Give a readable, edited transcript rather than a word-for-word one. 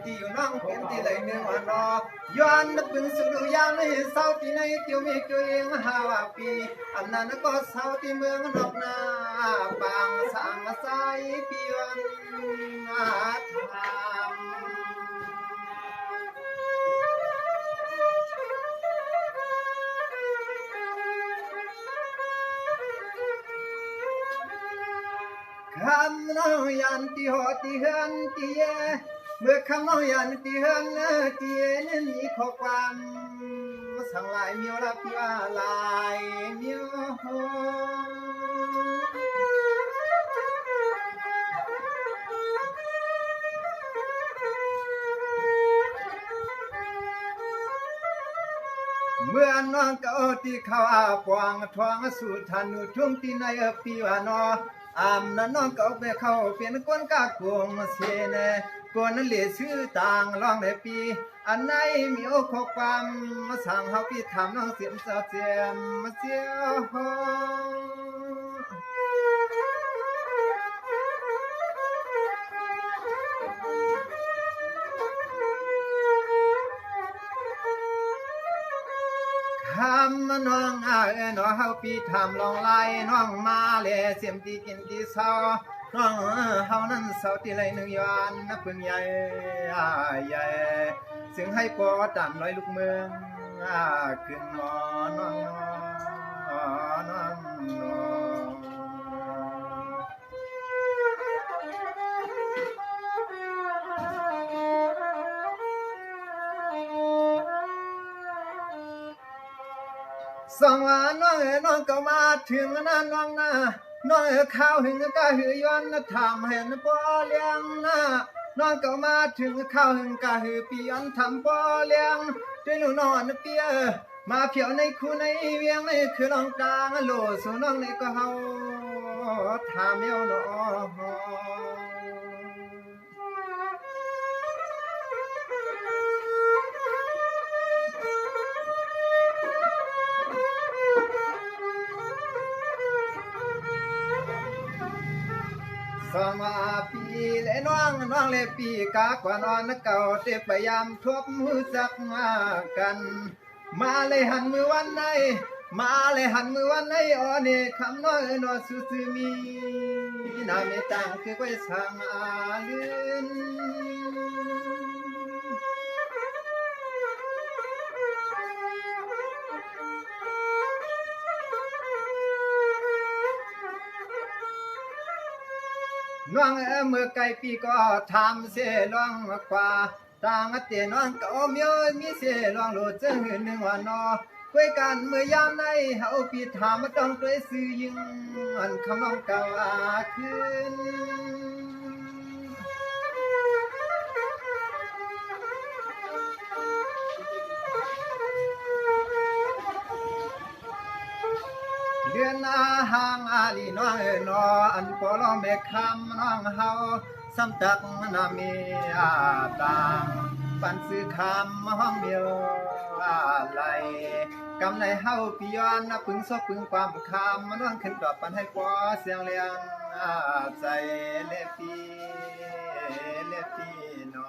ตีอยู่น้องเป็นตีไหลเนื้อวันรอย้อนนับเป็นสุดยามในเศร้าที่ในเกี่ยวมีเกี่ยวเองหาว่าปีอันนั้นก็เศร้าที่เมืองนอกนาบางสางสายปีวันอาทามคำน้องยันที่หอที่เฮือนที่เยเมื่อคำน้องยันที่เฮือนที่เยนั้นมีข้อความสั่งลายเมียวรับพี่ว่าลายเมียวเมื่อน้องเก่าที่เขาอาปวงทวงสู่ทันุทุ่มที่ในปีว่านออามนั้นน้องเก่าไปเข้าเป็นก้นกากวงเสนก้นนั้นเหลือชื่อต่างลองในปีอันไหนมีโอข้อความมาสั่งเฮาพี่ทำน้องเสียมเสียมเสียวคำน้องน้องเฮาพี่ทำลองไล่น้องมาเลเสียมตีกินตีเศร้าน้องเฮานั้นเศร้าที่ไรหนึ่งยานนับเพิ่งใหญ่ใหญ่ซึ่งให้ปอตามร้อยลูกเมืองขึ้นนอนน้องน้องสองว่าน้องก็มาถึงนะน้องนะน้องข้าวหึงก็หือย้อนนะทำเห็นปอเลี้ยงนะน้องก็มาถึงข้าวหึงก็หือปีย้อนทำปอเลี้ยงด้วยหนูนอนเปียมาเพียวในคูในเวียงในคือน้องตางโลสู่น้องในก็เฮาทำเมียวน้องสองปีเลยน้องเลยปีกากว่านอนเก่าเตพยายามทบมือจักมากันมาเลยหันมือวันไหนมาเลยหันมือวันไหนอ๋อนี่คำน้อยนอสุสมีน่าไม่ต่างคือไว้สร้างอาลืนน้องเมื่อไกลปีก็ทำเสียลองกว่าต่างเตียน้องก็มีมีเสียลองโหลดเจอหนึ่งวันนอคุยกันเมื่อยามในเฮาปีถามมาต้องด้วยซื้อยิงอันคำน้องเก่าขึ้นเดือนห่างอาลีน้องนออันปอลอมเบคำน้องเฮาสำตักนามีต่างปันซื้อคำห้องเดียวอะไรกำในเฮาปีย้อนพึงซอกพึงความคำมันน้องขึ้นดอกปันให้ปอเสียงเลียงใจเลปีนอ